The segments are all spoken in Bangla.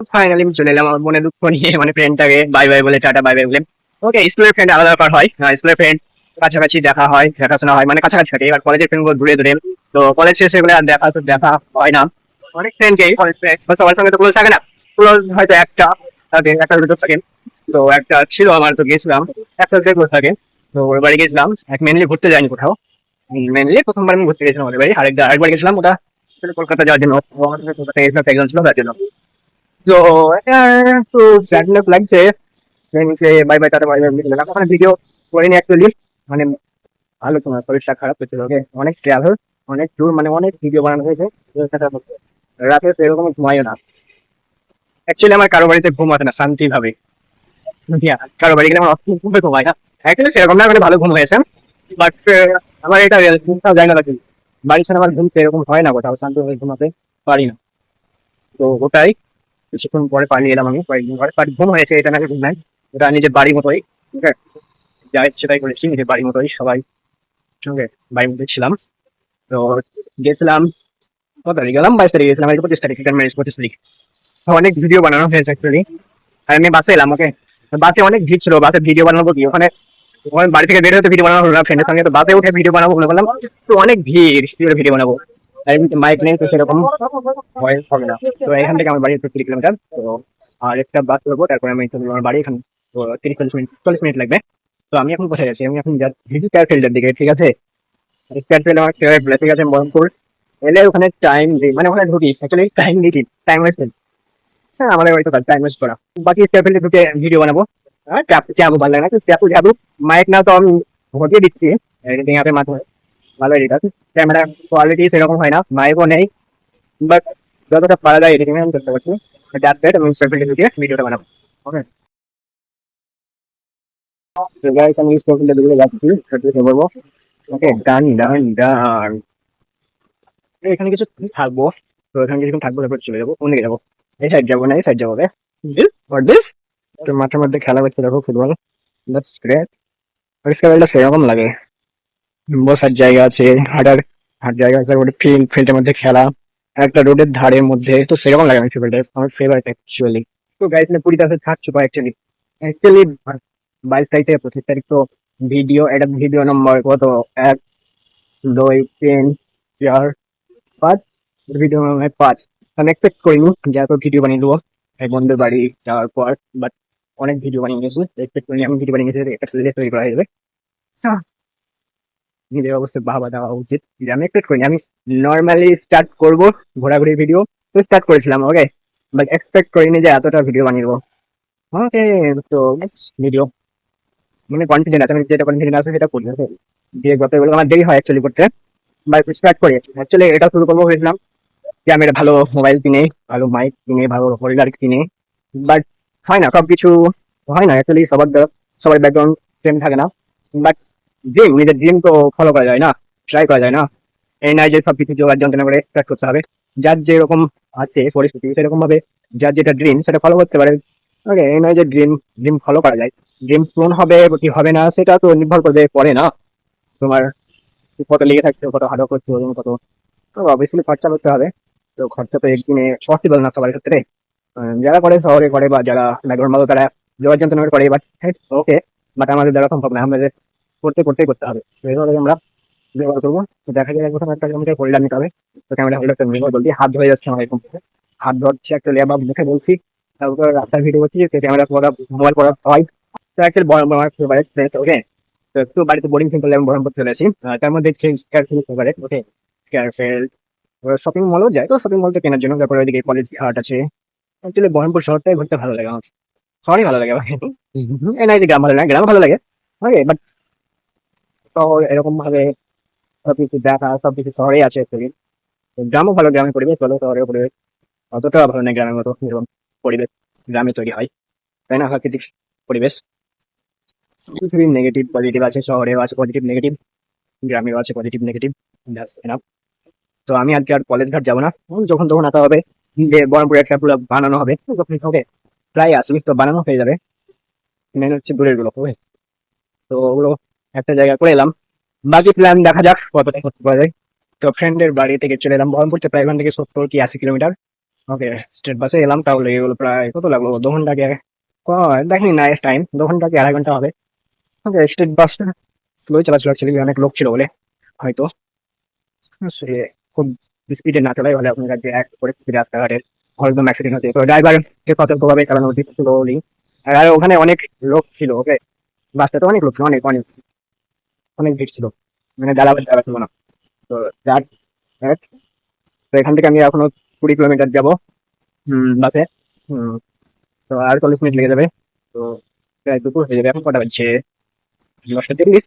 ফাইনালি আমি চলে এলাম আমার মনে দুঃখ নিয়ে, মানে ফ্রেন্ডটাকে বাই বাই বলে, টাটা বাই বাই বলে। ওকে, স্কুলের ফ্রেন্ড আলাদা ব্যাপার হয়। স্কুলের ফ্রেন্ড কাছাকাছি দেখা হয়, দেখাশোনা হয়, মানে কাছাকাছি থাকে। এবার কলেজের ফ্রেন্ড দূরে দূরে। তো কলেজ শেষে এগুলো আর দেখা হয় না। অনেক ফ্রেন্ডকেই কলেজ ফ্রেন্ড সবার সঙ্গে তো ক্লোজ থাকে না। ক্লোজ হয়তো একটা থাকে, একটা দুটো থাকে। তো একটা ছিল আমার, তো গেছিলাম। একটা ক্লোজ থাকে। তো ওর বাড়ি গেছিলাম। মেনলি ঘুরতে যাইনি কোথাও। মেনলি প্রথমবার আমি ঘুরতে গেছিলাম ওদের বাড়ি। আরেকবার গেছিলাম, ওটা ছিল কলকাতা যাওয়ার জন্য। ও আমার সাথে কলকাতায় একজন ছিল তার জন্য। তো এটা একটু স্যাডনেস লাগছে। ফ্রেন্ডকে bye bye tata bye bye বলে ওখানে ভিডিও করিনি অ্যাকচুয়ালি। মানে আলোচনা, শরীরটা খারাপ হয়েছিল। ওকে, অনেক ট্রাভেল, অনেক ট্যুর, মানে অনেক ভিডিও বানানো হয়েছে। তো সেটা হচ্ছে, রাতে সেরকম ঘুমাইও না। অ্যাকচুয়ালি আমার কারো বাড়িতে ঘুম আসে না শান্তি ভাবে। কারো বাড়ি গেলে আমার অস্থির ঘুমে ঘুমায় না। অ্যাকচুয়ালি সেরকম না, মানে ভালো ঘুম হয়েছে। বাট আমার এটা ঘুমটাও যায় না নাকি। বাড়ির সাথে আমার ঘুম সেরকম হয় না, কোথাও শান্তিভাবে ঘুমাতে পারি না। তো ওটাই, কিছুক্ষণ পরে পালিয়ে এলাম আমি কয়েকদিন পরে। বাট ঘুম হয়েছে, এটা নাকি ঘুম নাই। এটা নিজের বাড়ির মতোই। ঠিক আছে, যা ইচ্ছে তাই করেছি নিজের বাড়ির মতোই, সবাই সঙ্গে বাড়ির মতোই ছিলাম। তো গেছিলাম, কত তারিখ গেলাম, 22 তারিখ গেছিলাম, 25 তারিখ, এখানে ম্যারেজ 25 তারিখ। তো অনেক ভিডিও বানানো হয়েছে অ্যাকচুয়ালি। আর আমি বাসে এলাম। ওকে, বাসে অনেক ভিড় ছিল, বাসে ভিডিও বানাবো কি ওখানে, ওখানে বাড়ি থেকে বের হতে ভিডিও বানানো হলো না ফ্রেন্ডের সঙ্গে। তো বাসে উঠে ভিডিও বানাবো মনে করলাম, তো অনেক ভিড়, ভিডিও বানাবো। আর এমনিতে মাইক নেই, তো সেরকম ভয়েস হবে না। তো এখান থেকে আমার বাড়ি 30 কিলোমিটার। তো আর একটা বাস করবো, তারপরে আমি চলে যাবো আমার বাড়ি। এখানে তো 30-40 মিনিট, 40 মিনিট লাগবে। তো আমি এখন কোথায় যাচ্ছি, আমি এখন যাচ্ছি ফিল্ডের দিকে। ঠিক আছে, ফিল্ড আমার ফেভারিট প্লেস। ঠিক আছে, বহরমপুর এলে ওখানে টাইম দিই, মানে ওখানে ঢুকি অ্যাকচুয়ালি টাইম দিই, টাইম ওয়েস্ট। হ্যাঁ, আমাদের হয়তো টাইম ওয়েস্ট করা। বাকি ফিল্ডে ঢুকে ভিডিও বানাবো। আর ট্যাপু ভালো লাগে না, ট্যাপু ট্যাপু মাইক না তো আমি ঘটিয়ে দিচ্ছি এডিটিং অ্যাপের মাধ্যমে। ভালো এডিট আছে, ক্যামেরা কোয়ালিটি সেরকম হয় না, মাইকও নেই। বাট যতটা পারা যায় এডিটিং আমি চেষ্টা করছি। দ্যাটস ইট, আমি ফিল্ডে ঢুকে ভিডিওটা বানাবো। ওকে, তো গাইস আমি ফিল্ডে ঢুকে যাচ্ছি, সেটা বলবো। ওকে, ডান ডান ডান। এখানে কিছু থাকবো। তো এখানে কিছুক্ষণ থাকবো, তারপর চলে যাবো, অন্যদিকে যাবো। এই সাইড যাবো না, এই সাইড যাবো। Deal or deal. তো মাঠের মধ্যে খেলা হচ্ছে, দেখো ফুটবল। That's great. পরিষ্কার বেলটা সেরকম লাগে, বসার জায়গা আছে, হাঁটার হাঁট জায়গা আছে, ওটা ফিল্ডের মধ্যে খেলা, একটা রোডের ধারের মধ্যে, তো সেরকম লাগে আমি ফিল্ডে, আমার ফেভারিট অ্যাকচুয়ালি। তো গাইস না পুরীতে আসে থাকছো অ্যাকচুয়ালি। অ্যাকচুয়ালি 22 তারিখ থেকে 25 তারিখ তো ভিডিও, এটা ভিডিও নম্বর কত, 1, 2, 3, 4, 5, ভিডিও নম্বর 5। আমি এক্সপেক্ট করিনি যে এত ভিডিও বানিয়ে দেবো এই বন্ধুর বাড়ি যাওয়ার পর। বাট অনেক ভিডিও বানিয়ে গেছি, এক্সপেক্ট করিনি আমি ভিডিও বানিয়ে গেছি একটা সিরিজ তৈরি করা যাবে। নিজের অবশ্যই বাহবা দেওয়া উচিত, যে আমি এক্সপেক্ট করিনি। আমি নর্মালি স্টার্ট করব ঘোরাঘুরি ভিডিও, তো স্টার্ট করেছিলাম। ওকে, বাট এক্সপেক্ট করিনি যে এতটা ভিডিও বানিয়ে দেবো। ওকে, তো ভিডিও মানে কনফিডেন্ট আছে, আমি যেটা কনফিডেন্ট আছে সেটা করি। ওকে, দিয়ে গতগুলো আমার দেরি হয় অ্যাকচুয়ালি করতে, বাট স্টার্ট করি। অ্যাকচুয়ালি এটা শুরু করবো ভেবেছিলাম যে আমি একটা ভালো মোবাইল কিনে, ভালো মাইক কিনে, ভালো হোল্ডার কিনে। বাট হয় না, সবকিছু হয় না অ্যাকচুয়ালি। সবার ব্যাকগ্রাউন্ড সেম থাকে না। বাট নিজের ড্রিম তো ফলো করা যায় না, ট্রাই করা যায় না। এই নয় যে সবকিছু জোগাড় যন্ত্রণা করে স্টার্ট করতে হবে। যার যেরকম আছে পরিস্থিতি, সেরকম ভাবে যার যেটা ড্রিম সেটা ফলো করতে পারে। ওকে, এই নয় যে ড্রিম ড্রিম ফলো করা যায়। ড্রিম পূরণ হবে কি হবে না সেটা তো নির্ভর করবে পরে না, তোমার কত লেগে থাকছে, কত হার্ড করছো, এবং কত, তো অবভিয়াসলি খরচা করতে হবে। তো খরচা তো একদিনে পসিবল না সবার ক্ষেত্রে। যারা করে শহরে করে, বা যারা ব্যাকগ্রাউন্ড ভালো, তারা জোগাড় যন্ত্রণা করে। বাট ওকে, বাট আমাদের দ্বারা সম্ভব না, আমাদের করতে হবে। তো এইভাবে আমরা ব্যবহার করবো। তো দেখা যায় প্রথমে একটা ক্যামেরা হোল্ডার নিতে হবে। তো ক্যামেরা হোল্ডারটা নিয়ে বলছি, হাত ধরে যাচ্ছে আমার এরকম থেকে। হাত ধরছে একটা লেবা মুখে বলছি, তারপর রাস্তার ভিডিও করছি, সে ক্যামেরা পড়া মোবাইল পড়া হয়। তো অ্যাকচুয়ালি আমার ফেভারিট প্লেস। ওকে, তো একটু বাড়িতে বোরিং ফিল করলে আমি বহরমপুর চলে আসি। তার মধ্যে স্কয়ার ফিল ফেভারিট। ওকে, স্কয়ার ফিল শপিং মলও যায়, তো শপিং মলটা কেনার জন্য। তারপরে ওইদিকে কলেজ হাট আছে। অ্যাকচুয়ালি বহরমপুর শহরটাই ঘুরতে ভালো লাগে আমার, শহরই ভালো লাগে আমাকে। এই নয় যে গ্রাম ভালো লাগে, গ্রাম ভালো লাগে। ওকে, বাট শহর এরকম ভাবে সবকিছু দেখা, সবকিছু শহরেই আছে actually। তো গ্রামও ভালো, গ্রামের পরিবেশ ভালো, শহরের পরিবেশ অতটা ভালো নয় গ্রামের মতো যেরকম পরিবেশ গ্রামে তৈরি হয়, তাই না? প্রাকৃতিক পরিবেশ। পৃথিবীর নেগেটিভ পজিটিভ আছে, শহরেও আছে পজিটিভ নেগেটিভ, গ্রামেও আছে পজিটিভ নেগেটিভ। That's enough. তো আমি আজকে আর কলেজ ঘাট যাবো না, যখন তখন আসা হবে। যে বহরমপুরে একটা পুরো বানানো হবে, তো যখন হবে প্রায় আসিস, তো বানানো হয়ে যাবে। মেন হচ্ছে দূরের গুলো হবে। তো ওগুলো একটা জায়গা করে এলাম। বাকি প্ল্যান দেখা যাক কতটা করতে পারা যায়। তো ফ্রেন্ডের বাড়ি থেকে চলে এলাম, বহরমপুর তো প্রায় এখান থেকে 70 কি 80 কিলোমিটার। ওকে, স্টেট বাসে এলাম, তাও লেগে গেলো প্রায়, কত লাগলো, 2 ঘন্টা কি দেখিনি না টাইম, 2 ঘন্টা কি 2.5 ঘন্টা হবে। ওকে, স্টেট বাসটা স্লো চালাচ্ছিল অ্যাকচুয়ালি, অনেক লোক ছিল বলে হয়তো। সে খুব স্পিডে না চালাই হলে আপনার কাছে এক করে রাস্তাঘাটে হয়তো অ্যাক্সিডেন্ট হচ্ছে, তো ড্রাইভারকে সতর্কভাবে চালানো উচিত স্লোলি। আর ওখানে অনেক লোক ছিল, ওকে, বাসটাতে অনেক লোক ছিল, অনেক অনেক অনেক ভিড় ছিল, মানে দাঁড়াবার জায়গা ছিল না। তো যার তো এখান থেকে আমি এখনো 20 কিলোমিটার যাবো বাসে। হুম, তো আর 40 মিনিট লেগে যাবে। তো প্রায় দুপুর হয়ে যাবে, এখন কটা বাজছে, 10টা 30,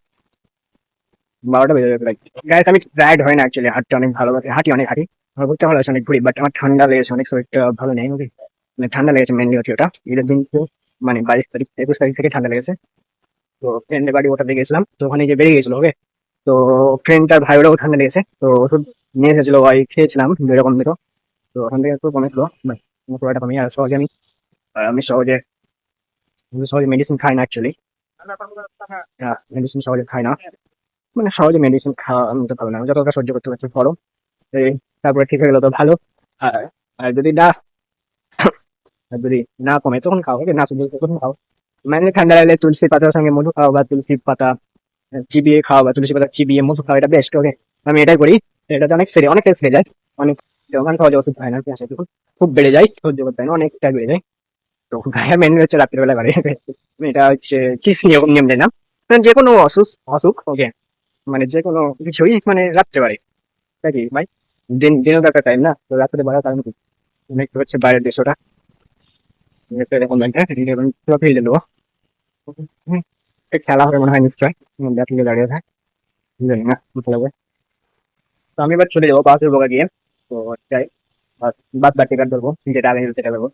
12টা বেজে যাবে প্রায়। গাইস আমি টায়ার্ড হয় না অ্যাকচুয়ালি, হাঁটতে অনেক ভালো লাগে, হাঁটি অনেক হাঁটি, আমার ঘুরতে ভালো আছে, অনেক ঘুরি, বাট আমার ঠান্ডা লেগেছে অনেক, শরীরটা ভালো নেই, ওকে, মানে ঠান্ডা লেগেছে মেনলি হচ্ছে ওটা। ঈদের দিন তো মানে 22 তারিখ 21 তারিখ থেকে ঠান্ডা লেগেছে। তো ফ্রেন্ডের বাড়ি ওটা দিয়ে গেছিলাম, তো ওখানে যে বেড়ে গেছিল, ওকে, তো ফ্রেন্ডটার ভাই ওরাও ঠান্ডা লেগেছে, তো ওষুধ নিয়ে এসেছিল ভাই, খেয়েছিলাম 2 রকম দিল, তো ওখান থেকে একটু কমেছিল, পুরোটা কমে। আর সহজে আমি সহজে মেডিসিন খাই না অ্যাকচুয়ালি, মেডিসিন সহজে খাই না, মানে সহজে মেডিসিন খাওয়া আমি তো ভালো না, যতটা সহ্য করতে পারছি করো, এই তারপরে ঠিক হয়ে গেলো তো ভালো। আর আর যদি না কমে তখন খাও, ওকে, না শুধু তখন খাও। মানে ঠান্ডা লাগলে তুলসী পাতার সঙ্গে মধু খাও, বা তুলসী পাতা চিবিয়ে খাও, বা তুলসী পাতা চিবিয়ে মধু খাও, এটা বেস্ট, ওকে। আমি এটাই করি, এটাতে অনেক টেস্ট হয়ে যায়, অনেক। যখন সহজে ওষুধ খায় না, পেঁয়াজ যখন খুব বেড়ে যায়, সহ্য করতে হয় না, অনেকটা বেড়ে যায়। তো গায়ে মেনলি হচ্ছে রাত্রির বেলা করে এটা হচ্ছে কি নিয়ম নিয়ম দেয় না, মানে যে কোনো অসুখ, ওকে, মানে যে কোনো কিছুই মানে রাত্রে বাড়ে, তাই কি ভাই, দিনও তো একটা টাইম না, তো রাত্রে বাড়ার কারণ কি, অনেক হচ্ছে বাইরের দেশ ওটা, এরকম ফিল্ডে নেবো। খেলা হবে মনে হয় নিশ্চয়, ব্যাটিংয়ে দাঁড়িয়ে থাকে, জানি না কোথায় যাবে। তো আমি এবার চলে যাবো বাসের বোকা গিয়ে, তো চাই বাস বা টিকাট ধরবো, যেটা আগে সেটা ধরবো।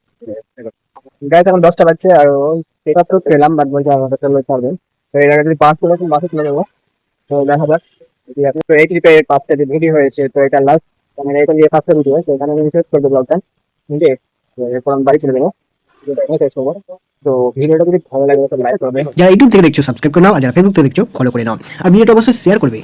গাইস এখন 10টা বাজছে, আর ওই টিকাট তো পেলাম, বাদ বলছে আমাদের চলে ছাড়বেন। তো এই জায়গায় যদি পাস চলে আসেন, বাসে চলে যাবো। তো দেখা যাক, যদি আপনি তো এই ট্রিপে 5টা যে ভিডিও হয়েছে, তো এটা লাস্ট, মানে এটা নিয়ে 5টা ভিডিও, তো এখানে আমি শেষ করবো ব্লগটা, ঠিক আছে? তো এরপর আমি বাড়ি চলে যাবো, শেষ করবো। তো ভিডিওটা যদি ভালো লাগে তো লাইক করবে, যারা ইউটিউব থেকে দেখছো সাবস্ক্রাইব করে নাও, আর যারা ফেসবুক থেকে দেখছো ফলো করে নাও, আর ভিডিওটা অবশ্যই শেয়ার করবে।